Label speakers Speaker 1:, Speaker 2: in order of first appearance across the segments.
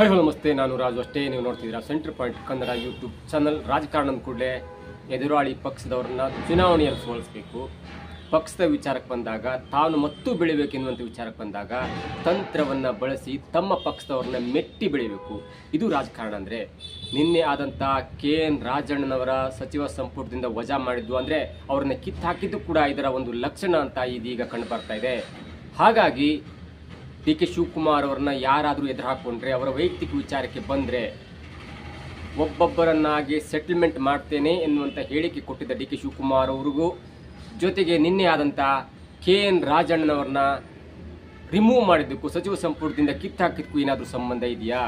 Speaker 1: Hello ನಮಸ್ತೆ, ನಾನು ರಾಜು. ಅಷ್ಟೇ ನೀವು ನೋಡ್ತಿದ್ದೀರಾ centre point Kannada YouTube channel. ರಾಜಕಾರಣದ ಕೂಡಲೇ ಎದುರಾಳಿ ಪಕ್ಷದವ್ರನ್ನ ಚುನಾವಣೆಯಲ್ಲಿ ಸೋಲಿಸಬೇಕು, ಪಕ್ಷದ ವಿಚಾರಕ್ಕೆ ಬಂದಾಗ ತಾನು ಮತ್ತು ಬೆಳಿಬೇಕೆನ್ನುವಂಥ ವಿಚಾರಕ್ಕೆ ಬಂದಾಗ ತಂತ್ರವನ್ನು ಬಳಸಿ ತಮ್ಮ ಪಕ್ಷದವ್ರನ್ನ ಮೆಟ್ಟಿ ಬೆಳಿಬೇಕು. ಇದು ರಾಜಕಾರಣ ಅಂದರೆ. ನಿನ್ನೆ ಆದಂಥ KN ರಾಜಣ್ಣನವರ ಸಚಿವ ಸಂಪುಟದಿಂದ ವಜಾ ಮಾಡಿದ್ದು ಅಂದರೆ ಅವ್ರನ್ನ ಕಿತ್ತಾಕಿದ್ದು ಕೂಡ ಇದರ ಒಂದು ಲಕ್ಷಣ ಅಂತ ಇದೀಗ ಕಂಡು ಬರ್ತಾ ಇದೆ. ಹಾಗಾಗಿ DK ಶಿವಕುಮಾರ್ ಅವರನ್ನ ಯಾರಾದರೂ ಎದುರು ಹಾಕ್ಕೊಂಡ್ರೆ, ಅವರ ವೈಯಕ್ತಿಕ ವಿಚಾರಕ್ಕೆ ಬಂದರೆ ಒಬ್ಬೊಬ್ಬರನ್ನಾಗಿ ಸೆಟಲ್ಮೆಂಟ್ ಮಾಡ್ತೇನೆ ಎನ್ನುವಂಥ ಹೇಳಿಕೆ ಕೊಟ್ಟಿದ್ದ DK ಶಿವಕುಮಾರ್ ಅವ್ರಿಗೂ ಜೊತೆಗೆ ನಿನ್ನೆ ಆದಂಥ KN ರಾಜಣ್ಣನವ್ರನ್ನ ರಿಮೂವ್ ಮಾಡಿದ್ದಕ್ಕೂ ಸಚಿವ ಸಂಪುಟದಿಂದ ಕಿತ್ತಾಕಿದ್ದಕ್ಕೂ ಏನಾದರೂ ಸಂಬಂಧ ಇದೆಯಾ?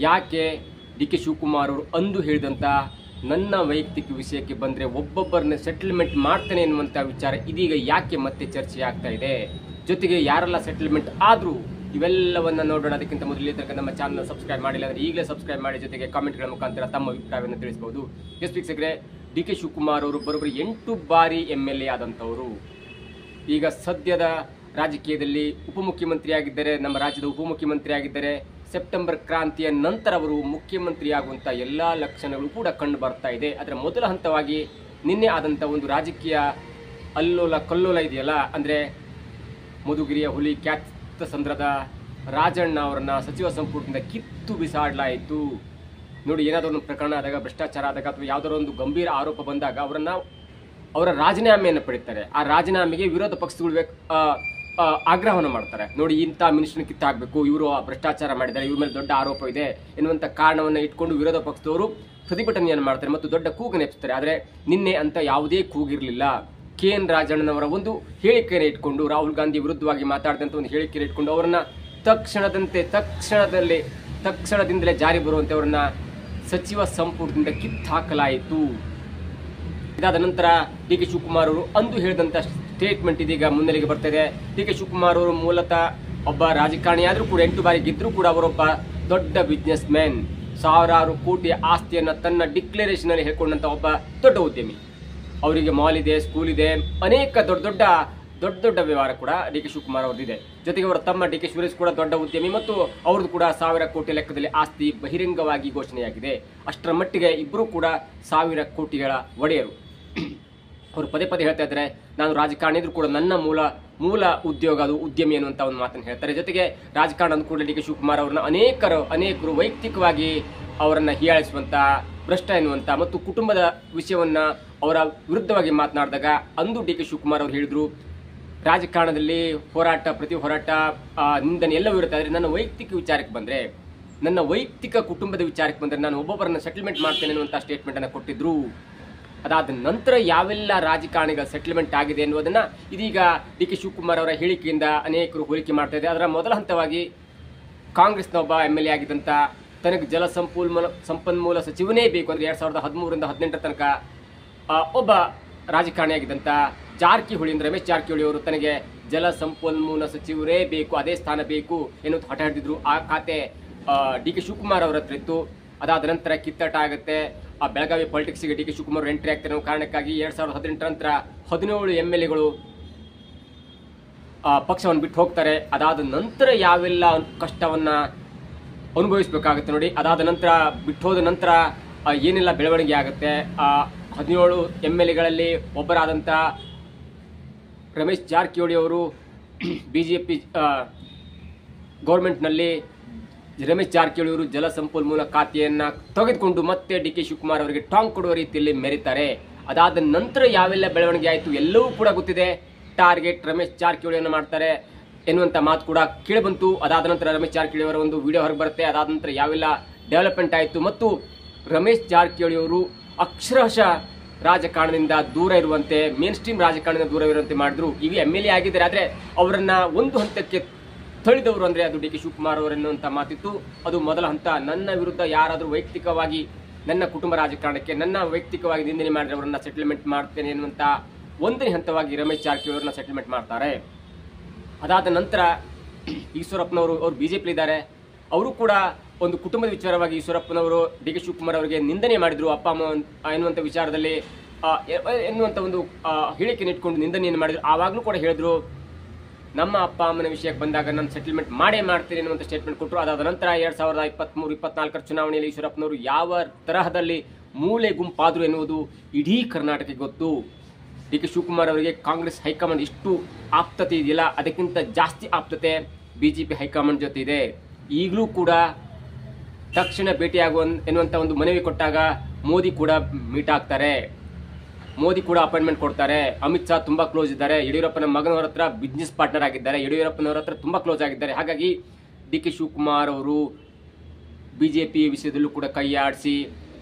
Speaker 1: ಯಾಕೆ DK ಶಿವಕುಮಾರ್ ಅವರು ಅಂದು ಹೇಳಿದಂಥ ನನ್ನ ವೈಯಕ್ತಿಕ ವಿಷಯಕ್ಕೆ ಬಂದರೆ ಒಬ್ಬೊಬ್ಬರನ್ನ ಸೆಟಲ್ಮೆಂಟ್ ಮಾಡ್ತೇನೆ ಎನ್ನುವಂಥ ವಿಚಾರ ಇದೀಗ ಯಾಕೆ ಮತ್ತೆ ಚರ್ಚೆ ಆಗ್ತಾ ಇದೆ? ಜೊತೆಗೆ ಯಾರೆಲ್ಲ ಸೆಟಲ್ಮೆಂಟ್ ಆದರೂ ಇವೆಲ್ಲವನ್ನ ನೋಡೋಣ. ಅದಕ್ಕಿಂತ ಮೊದಲು ತನಕ ನಮ್ಮ ಚಾನಲ್ ಸಬ್ಸ್ಕ್ರೈಬ್ ಮಾಡಿಲ್ಲ ಅಂದರೆ ಈಗಲೇ ಸಬ್ಸ್ಕ್ರೈಬ್ ಮಾಡಿ, ಜೊತೆಗೆ ಕಾಮೆಂಟ್ಗಳ ಮುಖಾಂತರ ತಮ್ಮ ಅಭಿಪ್ರಾಯವನ್ನು ತಿಳಿಸಬಹುದು. ಎಸ್ ವೀಕ್ಷಕರೇ, DK ಶಿವಕುಮಾರ್ ಅವರು ಬರೋಬ್ಬರಿ 8 ಬಾರಿ MLA ಆದಂಥವರು. ಈಗ ಸದ್ಯದ ರಾಜಕೀಯದಲ್ಲಿ ಉಪಮುಖ್ಯಮಂತ್ರಿ ಆಗಿದ್ದಾರೆ, ನಮ್ಮ ರಾಜ್ಯದ ಉಪಮುಖ್ಯಮಂತ್ರಿ ಆಗಿದ್ದಾರೆ. ಸೆಪ್ಟೆಂಬರ್ ಕ್ರಾಂತಿಯ ನಂತರ ಅವರು ಮುಖ್ಯಮಂತ್ರಿ ಆಗುವಂಥ ಎಲ್ಲ ಲಕ್ಷಣಗಳು ಕೂಡ ಕಂಡು ಬರ್ತಾ ಇದೆ. ಅದರ ಮೊದಲ ಹಂತವಾಗಿ ನಿನ್ನೆ ಆದಂಥ ಒಂದು ರಾಜಕೀಯ ಅಲ್ಲೋಲ ಕಲ್ಲೋಲ ಇದೆಯಲ್ಲ, ಅಂದರೆ ಮಧುಗಿರಿಯ ಹುಲಿ ಖ್ಯಾತ ಸಂದ್ರದ ರಾಜಣ್ಣ ಅವರನ್ನ ಸಚಿವ ಸಂಪುಟದಿಂದ ಕಿತ್ತು ಬಿಸಾಡಲಾಯಿತು. ನೋಡಿ, ಏನಾದರೂ ಒಂದು ಪ್ರಕರಣ ಆದಾಗ, ಭ್ರಷ್ಟಾಚಾರ ಆದಾಗ ಅಥವಾ ಯಾವುದಾದ್ರು ಒಂದು ಗಂಭೀರ ಆರೋಪ ಬಂದಾಗ ಅವರ ರಾಜೀನಾಮೆಯನ್ನು ಪಡೀತಾರೆ. ಆ ರಾಜೀನಾಮೆಗೆ ವಿರೋಧ ಪಕ್ಷಗಳು ಆಗ್ರಹವನ್ನು ಮಾಡ್ತಾರೆ. ನೋಡಿ, ಇಂಥ ಮಿನಿಸ್ಟರ್ನ ಕಿತ್ತಾಗಬೇಕು, ಇವರು ಭ್ರಷ್ಟಾಚಾರ ಮಾಡಿದ್ದಾರೆ, ಇವ್ರ ಮೇಲೆ ದೊಡ್ಡ ಆರೋಪ ಇದೆ ಎನ್ನುವಂಥ ಕಾರಣವನ್ನು ಇಟ್ಕೊಂಡು ವಿರೋಧ ಪಕ್ಷದವರು ಪ್ರತಿಭಟನೆಯನ್ನು ಮಾಡ್ತಾರೆ ಮತ್ತು ದೊಡ್ಡ ಕೂಗನ್ನು ಎಬ್ಬಿಸ್ತಾರೆ. ಆದರೆ ನಿನ್ನೆ ಅಂತ ಯಾವುದೇ ಕೂಗಿರಲಿಲ್ಲ. KN ರಾಜಣ್ಣನವರ ಒಂದು ಹೇಳಿಕೆಯನ್ನು ಇಟ್ಕೊಂಡು, ರಾಹುಲ್ ಗಾಂಧಿ ವಿರುದ್ಧವಾಗಿ ಮಾತಾಡಿದಂಥ ಒಂದು ಹೇಳಿಕೆಯನ್ನು ಇಟ್ಕೊಂಡು ಅವರನ್ನ ತಕ್ಷಣದಿಂದಲೇ ಜಾರಿ ಬರುವಂತೆ ಅವರನ್ನ ಸಚಿವ ಸಂಪುಟದಿಂದ ಕಿತ್ತಾಕಲಾಯಿತು. ಇದಾದ ನಂತರ DK ಶಿವಕುಮಾರ್ ಅವರು ಅಂದು ಹೇಳಿದಂಥ ಸ್ಟೇಟ್ಮೆಂಟ್ ಇದೀಗ ಮುನ್ನೆಲೆಗೆ ಬರ್ತಾ ಇದೆ. DK ಶಿವಕುಮಾರ್ ಅವರು ಮೂಲತಃ ಒಬ್ಬ ರಾಜಕಾರಣಿ ಆದರೂ ಕೂಡ 8 ಬಾರಿ ಗೆದ್ದರೂ ಕೂಡ ಅವರೊಬ್ಬ ದೊಡ್ಡ ಬಿಸ್ನೆಸ್ ಮ್ಯಾನ್. ಸಾವಿರಾರು ಕೋಟಿಯ ಆಸ್ತಿಯನ್ನು ತನ್ನ ಡಿಕ್ಲರೇಷನ್ ಅಲ್ಲಿ ಹೇಳ್ಕೊಂಡಂತ ಒಬ್ಬ ದೊಡ್ಡ ಉದ್ಯಮಿ. ಅವರಿಗೆ ಮಾಲ್ ಇದೆ, ಸ್ಕೂಲ್ ಇದೆ, ಅನೇಕ ದೊಡ್ಡ ವ್ಯವಹಾರ ಕೂಡ DK ಶಿವಕುಮಾರ್ ಅವ್ರದ್ದಿದೆ. ಜೊತೆಗೆ ಅವರ ತಮ್ಮ DK ಸುರೇಶ್ ಕೂಡ ದೊಡ್ಡ ಉದ್ಯಮಿ ಮತ್ತು ಅವ್ರದ್ದು ಕೂಡ 1000 ಕೋಟಿ ಲೆಕ್ಕದಲ್ಲಿ ಆಸ್ತಿ ಬಹಿರಂಗವಾಗಿ ಘೋಷಣೆಯಾಗಿದೆ. ಅಷ್ಟರ ಮಟ್ಟಿಗೆ ಇಬ್ಬರು ಕೂಡ 1000 ಕೋಟಿಗಳ ಒಡೆಯರು. ಅವರು ಪದೇ ಹೇಳ್ತಾ ಇದ್ದಾರೆ, ನಾನು ರಾಜಕಾರಣಿ ಇದ್ರೂ ಕೂಡ ನನ್ನ ಮೂಲ ಉದ್ಯೋಗ ಅದು ಉದ್ಯಮಿ ಅನ್ನುವಂಥ ಒಂದು ಮಾತನ್ನು ಹೇಳ್ತಾರೆ. ಜೊತೆಗೆ ರಾಜಕಾರಣ ಅಂದ ಕೂಡ DK ಶಿವಕುಮಾರ್ ಅವ್ರನ್ನ ಅನೇಕರು ವೈಯಕ್ತಿಕವಾಗಿ ಅವರನ್ನ ಹೀಯಾಳಿಸುವಂತ, ಭ್ರಷ್ಟ ಎನ್ನುವಂತ ಮತ್ತು ಕುಟುಂಬದ ವಿಷಯವನ್ನ ಅವರ ವಿರುದ್ಧವಾಗಿ ಮಾತನಾಡಿದಾಗ ಅಂದು DK ಶಿವಕುಮಾರ್ ಅವರು ಹೇಳಿದ್ರು, ರಾಜಕಾರಣದಲ್ಲಿ ಪ್ರತಿ ಹೋರಾಟ ನಿಂದನೆ ಎಲ್ಲವೂ ಇರುತ್ತೆ. ಆದರೆ ನನ್ನ ವೈಯಕ್ತಿಕ ವಿಚಾರಕ್ಕೆ ಬಂದರೆ, ನನ್ನ ವೈಯಕ್ತಿಕ ಕುಟುಂಬದ ವಿಚಾರಕ್ಕೆ ಬಂದರೆ ನಾನು ಒಬ್ಬೊಬ್ಬರನ್ನ ಸೆಟಲ್ಮೆಂಟ್ ಮಾಡ್ತೇನೆ ಅನ್ನುವಂಥ ಸ್ಟೇಟ್ಮೆಂಟ್ ಅನ್ನು ಕೊಟ್ಟಿದ್ರು. ಅದಾದ ನಂತರ ಯಾವೆಲ್ಲ ರಾಜಕಾರಣಿಗಳ ಸೆಟಲ್ಮೆಂಟ್ ಆಗಿದೆ ಎನ್ನುವುದನ್ನ ಇದೀಗ DK ಶಿವಕುಮಾರ್ ಅವರ ಹೇಳಿಕೆಯಿಂದ ಅನೇಕರು ಹೋಲಿಕೆ ಮಾಡ್ತಾ ಇದೆ. ಅದರ ಮೊದಲ ಹಂತವಾಗಿ ಕಾಂಗ್ರೆಸ್ನ ಒಬ್ಬ MLA ಆಗಿದ್ದಂಥ, ತನಗೆ ಜಲ ಸಂಪನ್ಮೂಲ ಸಚಿವನೇ ಬೇಕು ಅಂದರೆ 2013ರಿಂದ 2018 ತನಕ ಒಬ್ಬ ರಾಜಕಾರಣಿಯಾಗಿದ್ದಂಥ ಜಾರಕಿಹೊಳಿ ಅಂದರೆ ರಮೇಶ್ ಜಾರಕಿಹೊಳಿ ಅವರು ತನಗೆ ಜಲ ಸಂಪನ್ಮೂಲ ಸಚಿವರೇ ಬೇಕು, ಅದೇ ಸ್ಥಾನ ಬೇಕು ಎನ್ನುವುದು ಹಠ ಹಿಡಿದಿದ್ರು. ಆ ಖಾತೆ DK ಶಿವಕುಮಾರ್ ಅವರ ಹತ್ರ ಇತ್ತು. ಅದಾದ ನಂತರ ಕಿತ್ತಾಟ ಆಗುತ್ತೆ. ಆ ಬೆಳಗಾವಿ ಪಾಲಿಟಿಕ್ಸ್ಗೆ DK ಶಿವಕುಮಾರ್ ಎಂಟ್ರಿ ಆಗ್ತಾರೆ ಅನ್ನೋ ಕಾರಣಕ್ಕಾಗಿ 2018 ನಂತರ 17 MLAಗಳು ಪಕ್ಷವನ್ನು ಬಿಟ್ಟು ಹೋಗ್ತಾರೆ. ಅದಾದ ನಂತರ ಯಾವೆಲ್ಲ ಕಷ್ಟವನ್ನ ಅನುಭವಿಸಬೇಕಾಗುತ್ತೆ ನೋಡಿ. ಅದಾದ ನಂತರ ಬಿಟ್ಟು ಹೋದ ನಂತರ ಏನೆಲ್ಲ ಬೆಳವಣಿಗೆ ಆಗುತ್ತೆ. 17 MLAಗಳಲ್ಲಿ ಒಬ್ಬರಾದಂಥ ರಮೇಶ್ ಜಾರಕಿಹೊಳಿ ಅವರು BJP ಗೌರ್ಮೆಂಟ್ನಲ್ಲಿ ರಮೇಶ್ ಜಾರಕಿಹೊಳಿ ಅವರು ಜಲ ಸಂಪನ್ಮೂಲ ಖಾತೆಯನ್ನು ತೆಗೆದುಕೊಂಡು ಮತ್ತೆ DK ಶಿವಕುಮಾರ್ ಅವರಿಗೆ ಟಾಂಗ್ ಕೊಡುವ ರೀತಿಯಲ್ಲಿ ಮೆರೀತಾರೆ. ಅದಾದ ನಂತರ ಯಾವೆಲ್ಲ ಬೆಳವಣಿಗೆ ಆಯಿತು ಎಲ್ಲವೂ ಕೂಡ ಗೊತ್ತಿದೆ. ಟಾರ್ಗೆಟ್ ರಮೇಶ್ ಜಾರಕಿಹೊಳಿಯನ್ನು ಮಾಡ್ತಾರೆ ಎನ್ನುವಂಥ ಮಾತು ಕೂಡ ಕೇಳಿಬಂತು. ಅದಾದ ನಂತರ ರಮೇಶ್ ಜಾರಕಿಹೊಳಿ ಅವರ ಒಂದು ವಿಡಿಯೋ ಹೊರಗೆ ಬರುತ್ತೆ. ಅದಾದ ನಂತರ ಯಾವೆಲ್ಲ ಡೆವಲಪ್ಮೆಂಟ್ ಆಯಿತು ಮತ್ತು ರಮೇಶ್ ಜಾರಕಿಹೊಳಿ ಅವರು ಅಕ್ಷರಶಃ ರಾಜಕಾರಣದಿಂದ ದೂರ ಇರುವಂತೆ, ಮೇನ್ ಸ್ಟ್ರೀಮ್ ರಾಜಕಾರಣದಿಂದ ದೂರ ಇರುವಂತೆ ಮಾಡಿದ್ರು. ಈಗ MLA ಆಗಿದ್ದಾರೆ, ಆದರೆ ಅವರನ್ನ ಒಂದು ಹಂತಕ್ಕೆ ತಳಿದವರು ಅಂದರೆ ಅದು DK ಶಿವಕುಮಾರ್ ಅವರೆನ್ನುವಂಥ ಮಾತಿತ್ತು. ಅದು ಮೊದಲ ಹಂತ. ನನ್ನ ವಿರುದ್ಧ ಯಾರಾದರೂ ವೈಯಕ್ತಿಕವಾಗಿ ನನ್ನ ಕುಟುಂಬ ರಾಜಕಾರಣಕ್ಕೆ ನನ್ನ ವೈಯಕ್ತಿಕವಾಗಿ ನಿಂದನೆ ಮಾಡಿದ್ರೆ ಅವರನ್ನ ಸೆಟಲ್ಮೆಂಟ್ ಮಾಡ್ತೇನೆ ಎನ್ನುವಂಥ ಒಂದನೇ ಹಂತವಾಗಿ ರಮೇಶ್ ಜಾರಕಿಹೊಳಿ ಅವರನ್ನ ಸೆಟಲ್ಮೆಂಟ್ ಮಾಡ್ತಾರೆ. ಅದಾದ ನಂತರ ಈಶ್ವರಪ್ಪನವರು ಅವರು BJP ಇದ್ದಾರೆ. ಅವರು ಕೂಡ ಒಂದು ಕುಟುಂಬದ ವಿಚಾರವಾಗಿ ಈಶ್ವರಪ್ಪನವರು DK ಶಿವಕುಮಾರ್ ಅವರಿಗೆ ನಿಂದನೆ ಮಾಡಿದ್ರು. ಅಪ್ಪ ಅಮ್ಮ ಎನ್ನುವಂಥ ವಿಚಾರದಲ್ಲಿ ಎನ್ನುವಂಥ ಒಂದು ಹೇಳಿಕೆಯನ್ನು ಇಟ್ಕೊಂಡು ನಿಂದನೆಯನ್ನು ಮಾಡಿದ್ರು. ಆವಾಗಲೂ ಕೂಡ ಹೇಳಿದ್ರು, ನಮ್ಮ ಅಪ್ಪ ಅಮ್ಮನ ವಿಷಯಕ್ಕೆ ಬಂದಾಗ ನಾನು ಸೆಟಲ್ಮೆಂಟ್ ಮಾಡೇ ಮಾಡ್ತೀನಿ ಅನ್ನುವಂಥ ಸ್ಟೇಟ್ಮೆಂಟ್ ಕೊಟ್ಟರು. ಅದಾದ ನಂತರ 2023-24 ಚುನಾವಣೆಯಲ್ಲಿ ಈಶ್ವರಪ್ಪನವರು ಯಾವ ತರಹದಲ್ಲಿ ಮೂಲೆ ಗುಂಪಾದರು ಎನ್ನುವುದು ಇಡೀ ಕರ್ನಾಟಕಕ್ಕೆ ಗೊತ್ತು. ಡಿ ಕೆ ಶಿವಕುಮಾರ್ ಅವರಿಗೆ ಕಾಂಗ್ರೆಸ್ ಹೈಕಮಾಂಡ್ ಎಷ್ಟು ಆಪ್ತತೆ ಇದೆಯಲ್ಲ, ಅದಕ್ಕಿಂತ ಜಾಸ್ತಿ ಆಪ್ತತೆ ಬಿಜೆಪಿ ಹೈಕಮಾಂಡ್ ಜೊತೆ ಇದೆ. ಈಗಲೂ ಕೂಡ ತಕ್ಷಣ ಭೇಟಿಯಾಗುವ ಎನ್ನುವಂಥ ಒಂದು ಮನವಿ ಕೊಟ್ಟಾಗ ಮೋದಿ ಕೂಡ ಮೀಟ್ ಆಗ್ತಾರೆ, ಮೋದಿ ಕೂಡ ಅಪಾಯಿಂಟ್ಮೆಂಟ್ ಕೊಡ್ತಾರೆ. ಅಮಿತ್ ಶಾ ತುಂಬಾ ಕ್ಲೋಸ್ ಇದ್ದಾರೆ, ಯಡಿಯೂರಪ್ಪನ ಮಗನವರ ಹತ್ರ ಬಿಸ್ನೆಸ್ ಪಾರ್ಟ್ನರ್ ಆಗಿದ್ದಾರೆ, ಯಡಿಯೂರಪ್ಪನವರ ಹತ್ರ ತುಂಬಾ ಕ್ಲೋಸ್ ಆಗಿದ್ದಾರೆ. ಹಾಗಾಗಿ ಡಿ ಕೆ ಶಿವಕುಮಾರ್ ಅವರು ಬಿಜೆಪಿ ವಿಷಯದಲ್ಲೂ ಕೂಡ ಕೈ ಆಡಿಸಿ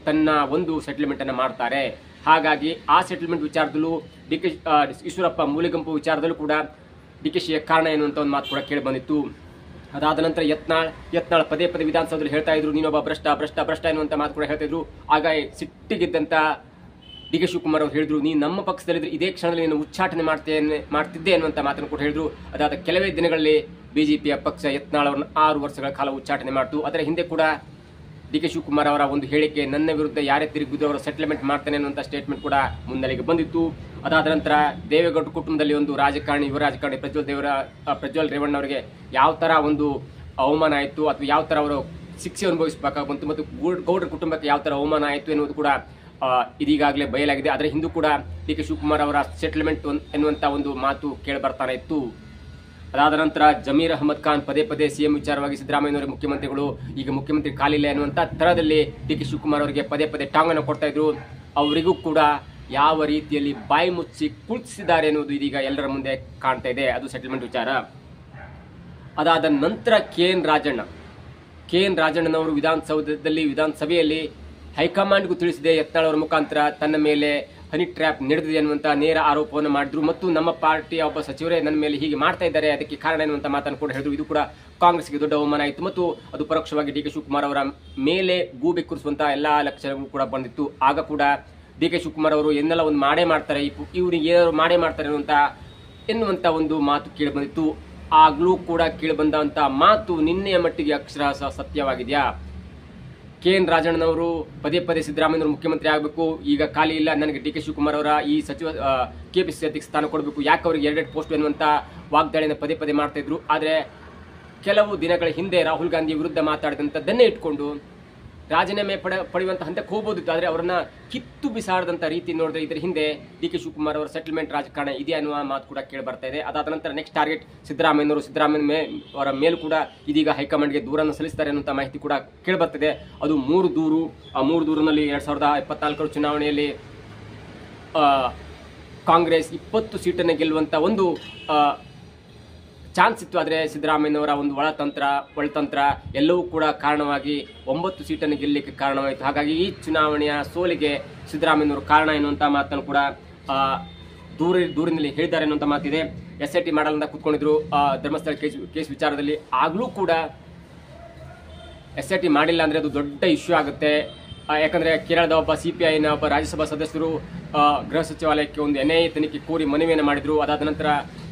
Speaker 1: ತನ್ನ ಒಂದು ಸೆಟಲ್ಮೆಂಟ್ ಅನ್ನು ಮಾಡ್ತಾರೆ. ಹಾಗಾಗಿ ಆ ಸೆಟಲ್ಮೆಂಟ್ ವಿಚಾರದಲ್ಲೂ ಡಿ ಕೆ ಈಶ್ವರಪ್ಪ ಮೂಲೆಗುಂಪು ವಿಚಾರದಲ್ಲೂ ಕೂಡ ಡಿ ಕೆ ಶಿಯ ಕಾರಣ ಎನ್ನುವಂಥ ಒಂದು ಮಾತು ಕೂಡ ಕೇಳಿ ಬಂದಿತ್ತು. ಅದಾದ ನಂತರ ಯತ್ನಾಳ್ ಪದೇ ವಿಧಾನಸೌಧದಲ್ಲಿ ಹೇಳ್ತಾ ಇದ್ರು, ನೀನೊಬ್ಬ ಭ್ರಷ್ಟ ಎನ್ನುವಂಥ ಮಾತು ಕೂಡ ಹೇಳ್ತಾ ಇದ್ರು. ಆಗ ಸಿಟ್ಟಿಗಿದ್ದಂತ ಡಿ ಕೆ ಶಿವಕುಮಾರ್ ಅವರು ಹೇಳಿದ್ರು, ನೀನು ನಮ್ಮ ಪಕ್ಷದಲ್ಲಿದ್ರೆ ಇದೇ ಕ್ಷಣದಲ್ಲಿ ನೀನು ಉಚ್ಚಾಟನೆ ಮಾಡ್ತಿದ್ದೆ ಅನ್ನುವಂಥ ಮಾತನ್ನು ಕೂಡ ಹೇಳಿದ್ರು. ಅದಾದ ಕೆಲವೇ ದಿನಗಳಲ್ಲಿ ಬಿಜೆಪಿಯ ಪಕ್ಷ ಯತ್ನಾಳ್ ಅವರನ್ನು 6 ವರ್ಷಗಳ ಕಾಲ ಉಚ್ಚಾಟನೆ ಮಾಡಿತು. ಅದರ ಹಿಂದೆ ಕೂಡ ಡಿ ಕೆ ಶಿವಕುಮಾರ್ ಅವರ ಒಂದು ಹೇಳಿಕೆ, ನನ್ನ ವಿರುದ್ಧ ಯಾರೇ ತಿರುಗಿದ್ರು ಅವರು ಸೆಟಲ್ಮೆಂಟ್ ಮಾಡ್ತಾನೆ ಅನ್ನುವಂಥ ಸ್ಟೇಟ್ಮೆಂಟ್ ಕೂಡ ಮುನ್ನೆಲೆಗೆ ಬಂದಿತ್ತು. ಅದಾದ ನಂತರ ದೇವೇಗೌಡ ಕುಟುಂಬದಲ್ಲಿ ಒಂದು ರಾಜಕಾರಣಿ, ಯುವ ರಾಜಕಾರಣಿ ಪ್ರಜ್ವಲ್ ರೇವಣ್ಣ ಅವರಿಗೆ ಯಾವ ತರ ಒಂದು ಅವಮಾನ ಆಯಿತು ಅಥವಾ ಯಾವ ತರ ಅವರು ಶಿಕ್ಷೆ ಅನುಭವಿಸಬೇಕಾಗಿ ಬಂತು ಮತ್ತು ಗೌಡರ ಕುಟುಂಬಕ್ಕೆ ಯಾವ ತರ ಅವಮಾನ ಆಯಿತು ಎನ್ನುವುದು ಕೂಡ ಇದೀಗಾಗಲೇ ಬಯಲಾಗಿದೆ. ಅದರ ಹಿಂದೂ ಕೂಡ ಡಿ ಕೆ ಶಿವಕುಮಾರ್ ಅವರ ಸೆಟಲ್ಮೆಂಟ್ ಎನ್ನುವಂಥ ಒಂದು ಮಾತು ಕೇಳಿ ಬರ್ತಾನೆ ಇತ್ತು. ಅದಾದ ನಂತರ ಜಮೀರ್ ಅಹಮದ್ ಖಾನ್ ಪದೇ ಸಿಎಂ ವಿಚಾರವಾಗಿ ಸಿದ್ದರಾಮಯ್ಯನವರ ಮುಖ್ಯಮಂತ್ರಿಗಳು ಈಗ ಮುಖ್ಯಮಂತ್ರಿ ಕಾಲಿಲ್ಲ ಎನ್ನುವಂಥ ತರದಲ್ಲಿ ಡಿ ಕೆ ಶಿವಕುಮಾರ್ ಅವರಿಗೆ ಪದೇ ಟಾಂಗನ್ನು ಕೊಡ್ತಾ ಇದ್ರು. ಅವರಿಗೂ ಕೂಡ ಯಾವ ರೀತಿಯಲ್ಲಿ ಬಾಯಿ ಮುಚ್ಚಿ ಕುಳಿಸಿದ್ದಾರೆ ಎನ್ನುವುದು ಇದೀಗ ಎಲ್ಲರ ಮುಂದೆ ಕಾಣ್ತಾ ಇದೆ. ಅದು ಸೆಟಲ್ಮೆಂಟ್ ವಿಚಾರ. ಅದಾದ ನಂತರ ಕೆ ಎನ್ ರಾಜಣ್ಣನವರು ವಿಧಾನಸಭೆಯಲ್ಲಿ ಹೈಕಮಾಂಡ್ಗೂ ತಿಳಿಸಿದೆ, ಯತ್ನಾಳ್ ಅವರ ಮುಖಾಂತರ ತನ್ನ ಮೇಲೆ ಹನಿ ಟ್ರ್ಯಾಪ್ ನಡೆದಿದೆ ಅನ್ನುವಂಥ ನೇರ ಆರೋಪವನ್ನು ಮಾಡಿದ್ರು ಮತ್ತು ನಮ್ಮ ಪಾರ್ಟಿಯ ಒಬ್ಬ ಸಚಿವರೇ ನನ್ನ ಮೇಲೆ ಹೀಗೆ ಮಾಡ್ತಾ ಇದ್ದಾರೆ, ಅದಕ್ಕೆ ಕಾರಣ ಎನ್ನುವಂಥ ಮಾತನ್ನು ಕೂಡ ಹೇಳಿದ್ರು. ಇದು ಕೂಡ ಕಾಂಗ್ರೆಸ್ಗೆ ದೊಡ್ಡ ಅವಮಾನ ಆಯಿತು ಮತ್ತು ಅದು ಪರೋಕ್ಷವಾಗಿ ಡಿ ಕೆ ಶಿವಕುಮಾರ್ ಅವರ ಮೇಲೆ ಗೂಬೆ ಕೂರಿಸುವಂತಹ ಎಲ್ಲಾ ಲಕ್ಷಣಗಳು ಕೂಡ ಬಂದಿತ್ತು. ಆಗ ಕೂಡ ಡಿ ಕೆ ಶಿವಕುಮಾರ್ ಅವರು ಏನೆಲ್ಲ ಒಂದು ಮಾಡೇ ಮಾಡ್ತಾರೆ, ಇವ್ರಿಗೆ ಏನಾದ್ರು ಮಾಡೇ ಮಾಡ್ತಾರೆ ಎನ್ನುವಂಥ ಒಂದು ಮಾತು ಕೇಳಿ ಬಂದಿತ್ತು. ಆಗ್ಲೂ ಕೂಡ ಕೇಳಿ ಬಂದಂತ ಮಾತು ನಿನ್ನೆಯ ಮಟ್ಟಿಗೆ ಅಕ್ಷರಶಃ ಸತ್ಯವಾಗಿದೆಯಾ? ಕೆ ಎನ್ ರಾಜಣ್ಣನವರು ಪದೇ ಸಿದ್ದರಾಮಯ್ಯನವರು ಮುಖ್ಯಮಂತ್ರಿ ಆಗಬೇಕು, ಈಗ ಖಾಲಿ ಇಲ್ಲ, ನನಗೆ ಡಿ ಕೆ ಶಿವಕುಮಾರ್ ಅವರ ಈ ಸಚಿವ ಕೆಪಿಸಿಸಿ ಅಧ್ಯಕ್ಷ ಸ್ಥಾನ ಕೊಡಬೇಕು, ಯಾಕೆ ಅವರಿಗೆ 2 ಪೋಸ್ಟ್ ಎನ್ನುವಂತ ವಾಗ್ದಾಳಿಯನ್ನು ಪದೇ ಮಾಡ್ತಾ ಇದ್ರು. ಆದರೆ ಕೆಲವು ದಿನಗಳ ಹಿಂದೆ ರಾಹುಲ್ ಗಾಂಧಿ ವಿರುದ್ಧ ಮಾತಾಡಿದಂಥದ್ದನ್ನೇ ಇಟ್ಕೊಂಡು ರಾಜೀನಾಮೆ ಪಡೆಯುವಂತ ಹಂತಕ್ಕೆ ಹೋಗಬಹುದಿತ್ತು. ಆದರೆ ಅವರನ್ನ ಕಿತ್ತು ಬಿಸಾಡದಂತ ರೀತಿ ನೋಡಿದ್ರೆ ಇದರ ಹಿಂದೆ ಡಿ ಕೆ ಶಿವಕುಮಾರ್ ಅವರ ಸೆಟಲ್ಮೆಂಟ್ ರಾಜಕಾರಣ ಇದೆ ಅನ್ನುವ ಮಾತು ಕೂಡ ಕೇಳಿ ಬರ್ತಾ ಇದೆ. ಅದಾದ ನಂತರ ನೆಕ್ಸ್ಟ್ ಟಾರ್ಗೆಟ್ ಸಿದ್ದರಾಮಯ್ಯ ಅವರ ಮೇಲೂ ಕೂಡ ಇದೀಗ ಹೈಕಮಾಂಡ್ಗೆ ದೂರನ್ನು ಸಲ್ಲಿಸ್ತಾರೆ ಅನ್ನುವಂಥ ಮಾಹಿತಿ ಕೂಡ ಕೇಳಿ ಬರ್ತಿದೆ. ಅದು 3 ದೂರು. ಆ 3 ದೂರಿನಲ್ಲಿ 2024 ಚುನಾವಣೆಯಲ್ಲಿ ಕಾಂಗ್ರೆಸ್ 20 ಸೀಟನ್ನು ಗೆಲ್ಲುವಂತ ಒಂದು ಚಾನ್ಸ್ ಇತ್ತು. ಆದರೆ ಸಿದ್ದರಾಮಯ್ಯನವರ ಒಂದು ಒಳತಂತ್ರ ಎಲ್ಲವೂ ಕೂಡ ಕಾರಣವಾಗಿ 9 ಸೀಟನ್ನು ಗೆಲ್ಲಲಿಕ್ಕೆ ಕಾರಣವಾಯಿತು. ಹಾಗಾಗಿ ಈ ಚುನಾವಣೆಯ ಸೋಲಿಗೆ ಸಿದ್ದರಾಮಯ್ಯನವರು ಕಾರಣ ಎನ್ನುವಂಥ ಮಾತನ್ನು ಕೂಡ ದೂರಿನಲ್ಲಿ ಹೇಳಿದ್ದಾರೆ ಅನ್ನುವಂಥ ಮಾತಿದೆ. SIT ಮಾಡಲ್ಲ ಕೂತ್ಕೊಂಡಿದ್ರು ಧರ್ಮಸ್ಥಳ ಕೇಸ್ ವಿಚಾರದಲ್ಲಿ. ಆಗ್ಲೂ ಕೂಡ SIT ಮಾಡಿಲ್ಲ ಅಂದ್ರೆ ಅದು ದೊಡ್ಡ ಇಶ್ಯೂ ಆಗುತ್ತೆ. ಯಾಕಂದ್ರೆ ಕೇರಳದ ಒಬ್ಬ CPIನ ಒಬ್ಬ ರಾಜ್ಯಸಭಾ ಸದಸ್ಯರು ಗೃಹ ಸಚಿವಾಲಯಕ್ಕೆ ಒಂದು NIA ತನಿಖೆ ಕೋರಿ ಮನವಿಯನ್ನು ಮಾಡಿದ್ರು. ಅದಾದ ನಂತರ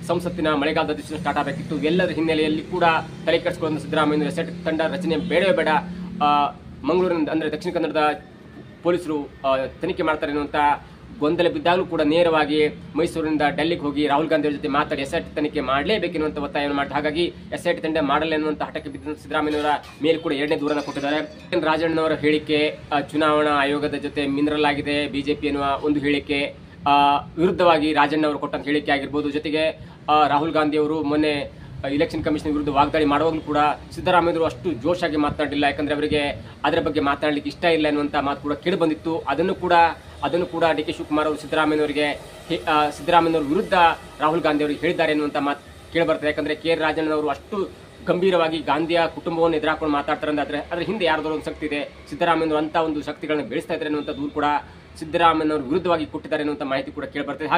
Speaker 1: ಸಂಸತ್ತಿನ ಮಳೆಗಾಲದ ಅಧಿವೇಶನ ಸ್ಟಾರ್ಟ್ ಆಗಬೇಕಿತ್ತು. ಎಲ್ಲರ ಹಿನ್ನೆಲೆಯಲ್ಲಿ ಕೂಡ ತಲೆ ಕೆಡಿಸಿಕೊಂಡು ಸಿದ್ದರಾಮಯ್ಯ SIT ತಂಡ ರಚನೆ ಬೇಡವೇ ಬೇಡ, ಮಂಗಳೂರಿನ ಅಂದ್ರೆ ದಕ್ಷಿಣ ಕನ್ನಡದ ಪೊಲೀಸರು ತನಿಖೆ ಮಾಡ್ತಾರೆ ಅನ್ನುವಂಥ ಗೊಂದಲ ಬಿದ್ದಾಗಲೂ ಕೂಡ ನೇರವಾಗಿ ಮೈಸೂರಿನಿಂದ ಡೆಲ್ಲಿಗೆ ಹೋಗಿ ರಾಹುಲ್ ಗಾಂಧಿ ಅವರ ಜೊತೆ ಮಾತಾಡಿ SIT ತನಿಖೆ ಮಾಡಲೇಬೇಕೆನ್ನುವಂಥ ಒತ್ತಾಯವನ್ನು ಮಾಡಿದ. ಹಾಗಾಗಿ SIT ತಂಡ ಮಾಡಲ್ಲ ಎನ್ನುವಂಥ ಹಠಕ್ಕೆ ಬಿದ್ದ ಸಿದ್ದರಾಮಯ್ಯನವರ ಮೇಲೆ ಕೂಡ 2ನೇ ದೂರನ್ನು ಕೊಟ್ಟಿದ್ದಾರೆ. ರಾಜಣ್ಣನವರ ಹೇಳಿಕೆ ಚುನಾವಣಾ ಆಯೋಗದ ಜೊತೆ ಮಿಂದ್ರಲಾಗಿದೆ ಬಿಜೆಪಿ ಎನ್ನುವ ಒಂದು ಹೇಳಿಕೆ ವಿರುದ್ಧವಾಗಿ ರಾಜಣ್ಣ ಅವರು ಕೊಟ್ಟಂತ ಹೇಳಿಕೆ ಆಗಿರ್ಬೋದು. ಜೊತೆಗೆ ರಾಹುಲ್ ಗಾಂಧಿ ಅವರು ಮೊನ್ನೆ ಇಲೆಕ್ಷನ್ ಕಮಿಷನ್ ವಿರುದ್ಧ ವಾಗ್ದಾಳಿ ಮಾಡುವಾಗಲೂ ಕೂಡ ಸಿದ್ದರಾಮಯ್ಯರು ಅಷ್ಟು ಜೋಶಾಗಿ ಮಾತನಾಡಿಲ್ಲ, ಯಾಕಂದ್ರೆ ಅವರಿಗೆ ಅದರ ಬಗ್ಗೆ ಮಾತನಾಡಲಿಕ್ಕೆ ಇಷ್ಟ ಇಲ್ಲ ಎನ್ನುವಂಥ ಮಾತು ಕೂಡ ಕೇಳಿ ಬಂದಿತ್ತು. ಅದನ್ನು ಕೂಡ ಡಿ ಕೆ ಶಿವಕುಮಾರ್ ಅವರು ಸಿದ್ದರಾಮಯ್ಯನವರ ವಿರುದ್ಧ ರಾಹುಲ್ ಗಾಂಧಿ ಅವರಿಗೆ ಹೇಳಿದ್ದಾರೆ ಎನ್ನುವಂಥ ಮಾತು ಕೇಳಿ ಬರ್ತದೆ. ಯಾಕಂದ್ರೆ ಕೆ ರಾಜಣ್ಣನವರು ಅಷ್ಟು ಗಂಭೀರವಾಗಿ ಗಾಂಧಿಯ ಕುಟುಂಬವನ್ನು ಎದುರಾಕೊಂಡು ಮಾತಾಡ್ತಾರೆ ಅಂದ್ರೆ ಅದರ ಹಿಂದೆ ಯಾರ್ದಾರು ಒಂದು ಶಕ್ತಿ ಇದೆ, ಸಿದ್ದರಾಮಯ್ಯನವರು ಅಂತ ಒಂದು ಶಕ್ತಿಗಳನ್ನು ಬೆಳೆಸ್ತಾ ಇದ್ದಾರೆ ಅನ್ನುವಂಥ ದೂರು ಕೂಡ ಸಿದ್ದರಾಮಯ್ಯನವರು ವಿರುದ್ಧವಾಗಿ ಕೊಟ್ಟಿದ್ದಾರೆ ಅನ್ನುವಂಥ ಮಾಹಿತಿ ಕೂಡ ಕೇಳಿ ಬರ್ತದೆ.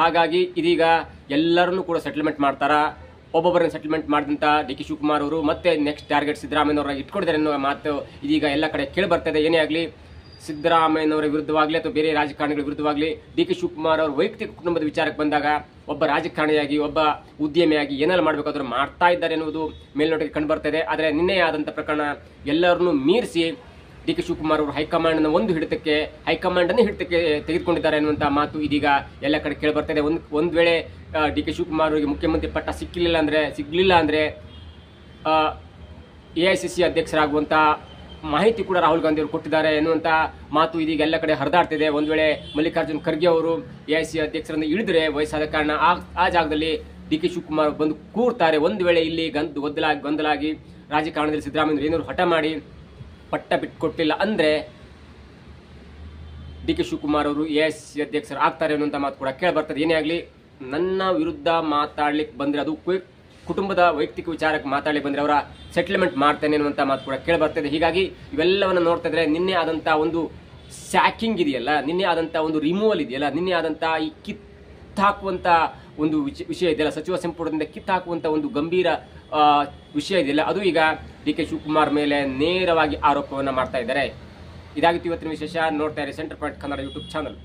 Speaker 1: ಹಾಗಾಗಿ ಇದೀಗ ಎಲ್ಲರನ್ನೂ ಕೂಡ ಸೆಟಲ್ಮೆಂಟ್ ಮಾಡ್ತಾರ. ಒಬ್ಬೊಬ್ಬರನ್ನ ಸೆಟಲ್ಮೆಂಟ್ ಮಾಡಿದಂತ ಡಿ ಕೆ ಶಿವಕುಮಾರ್ ಅವರು ಮತ್ತೆ ನೆಕ್ಸ್ಟ್ ಟಾರ್ಗೆಟ್ ಸಿದ್ದರಾಮಯ್ಯನವರಾಗಿ ಇಟ್ಕೊಂಡಿದ್ದಾರೆ ಅನ್ನೋ ಮಾತು ಇದೀಗ ಎಲ್ಲ ಕಡೆ ಕೇಳಿ ಬರ್ತದೆ. ಏನೇ ಆಗಲಿ ಸಿದ್ದರಾಮಯ್ಯನವರ ವಿರುದ್ಧವಾಗಲಿ ಅಥವಾ ಬೇರೆ ರಾಜಕಾರಣಿಗಳ ವಿರುದ್ಧವಾಗಲಿ ಡಿ ಕೆ ಶಿವಕುಮಾರ್ ಅವರ ವೈಯಕ್ತಿಕ ಕುಟುಂಬದ ವಿಚಾರಕ್ಕೆ ಬಂದಾಗ ಒಬ್ಬ ರಾಜಕಾರಣಿಯಾಗಿ ಒಬ್ಬ ಉದ್ಯಮಿಯಾಗಿ ಏನೆಲ್ಲ ಮಾಡಬೇಕಾದ್ರೂ ಮಾಡ್ತಾ ಇದ್ದಾರೆ ಎನ್ನುವುದು ಮೇಲ್ನೋಟಕ್ಕೆ ಕಂಡು ಬರ್ತಾ ಇದೆ. ಆದರೆ ನಿನ್ನೆ ಆದಂಥ ಪ್ರಕರಣ ಎಲ್ಲರನ್ನೂ ಮೀರಿಸಿ ಡಿ ಕೆ ಶಿವಕುಮಾರ್ ಅವರು ಹೈಕಮಾಂಡ್ನ ಹೈಕಮಾಂಡನ್ನೇ ಹಿಡಿತಕ್ಕೆ ತೆಗೆದುಕೊಂಡಿದ್ದಾರೆ ಅನ್ನುವಂಥ ಮಾತು ಇದೀಗ ಎಲ್ಲ ಕಡೆ ಕೇಳಿ ಬರ್ತಾ ಇದೆ. ಒಂದು ವೇಳೆ ಡಿ ಕೆ ಶಿವಕುಮಾರ್ ಅವರಿಗೆ ಮುಖ್ಯಮಂತ್ರಿ ಪಟ್ಟ ಸಿಗಲಿಲ್ಲ ಅಂದ್ರೆ AICC ಅಧ್ಯಕ್ಷರಾಗುವಂತ ಮಾಹಿತಿ ಕೂಡ ರಾಹುಲ್ ಗಾಂಧಿ ಅವರು ಕೊಟ್ಟಿದ್ದಾರೆ ಎನ್ನುವಂತ ಮಾತು ಇದೀಗ ಎಲ್ಲ ಕಡೆ ಹರಿದಾಡ್ತಿದೆ. ಒಂದು ವೇಳೆ ಮಲ್ಲಿಕಾರ್ಜುನ್ ಖರ್ಗೆ ಅವರು AICC ಅಧ್ಯಕ್ಷರನ್ನು ಇಳಿದ್ರೆ ವಯಸ್ಸಾದ ಕಾರಣ ಆ ಜಾಗದಲ್ಲಿ ಡಿ ಕೆ ಶಿವಕುಮಾರ್ ಬಂದು ಕೂರ್ತಾರೆ. ಒಂದು ವೇಳೆ ಇಲ್ಲಿ ಗೊಂದಲಾಗಿ ರಾಜಕಾರಣದಲ್ಲಿ ಸಿದ್ದರಾಮಯ್ಯ ಏನಾದ್ರು ಹಠ ಮಾಡಿ ಪಟ್ಟ ಬಿಟ್ಟುಕೊಟ್ಟಿಲ್ಲ ಅಂದ್ರೆ ಡಿ ಕೆ ಶಿವಕುಮಾರ್ ಅವರು AICC ಅಧ್ಯಕ್ಷರು ಆಗ್ತಾರೆ ಅನ್ನುವಂಥ ಮಾತು ಕೂಡ ಕೇಳಿ ಬರ್ತದೆ. ಏನೇ ಆಗಲಿ ನನ್ನ ವಿರುದ್ಧ ಮಾತಾಡ್ಲಿಕ್ಕೆ ಬಂದ್ರೆ ಅದು ಕುಟುಂಬದ ವೈಯಕ್ತಿಕ ವಿಚಾರಕ್ಕೆ ಮಾತಾಡಿ ಬಂದ್ರೆ ಅವರ ಸೆಟಲ್ಮೆಂಟ್ ಮಾಡ್ತೇನೆ ಅನ್ನುವಂಥ ಮಾತು ಕೂಡ ಕೇಳಿ ಬರ್ತದೆ. ಹೀಗಾಗಿ ಇವೆಲ್ಲವನ್ನ ನೋಡ್ತಾ ಇದ್ರೆ ನಿನ್ನೆ ಆದಂತ ಒಂದು ಸ್ಯಾಕಿಂಗ್ ಇದೆಯಲ್ಲ, ನಿನ್ನೆ ಆದಂತ ಒಂದು ರಿಮೂವಲ್ ಇದೆಯಲ್ಲ, ನಿನ್ನೆ ಆದಂತ ಈ ಕಿತ್ತಾಕುವಂತ ಒಂದು ವಿಷಯ ಇದೆಯಲ್ಲ, ಸಚಿವ ಸಂಪುಟದಿಂದ ಕಿತ್ತಾಕುವಂತ ಒಂದು ಗಂಭೀರ ವಿಷಯ ಇದೆಯಲ್ಲ, ಅದು ಈಗ ಡಿ ಕೆ ಶಿವಕುಮಾರ್ ಮೇಲೆ ನೇರವಾಗಿ ಆರೋಪವನ್ನ ಮಾಡ್ತಾ ಇದ್ದಾರೆ. ಇದಾಗಿತ್ತು ಇವತ್ತಿನ ವಿಶೇಷ. ನೋಡ್ತಾ ಇರಿ centre point Kannada YouTube channel.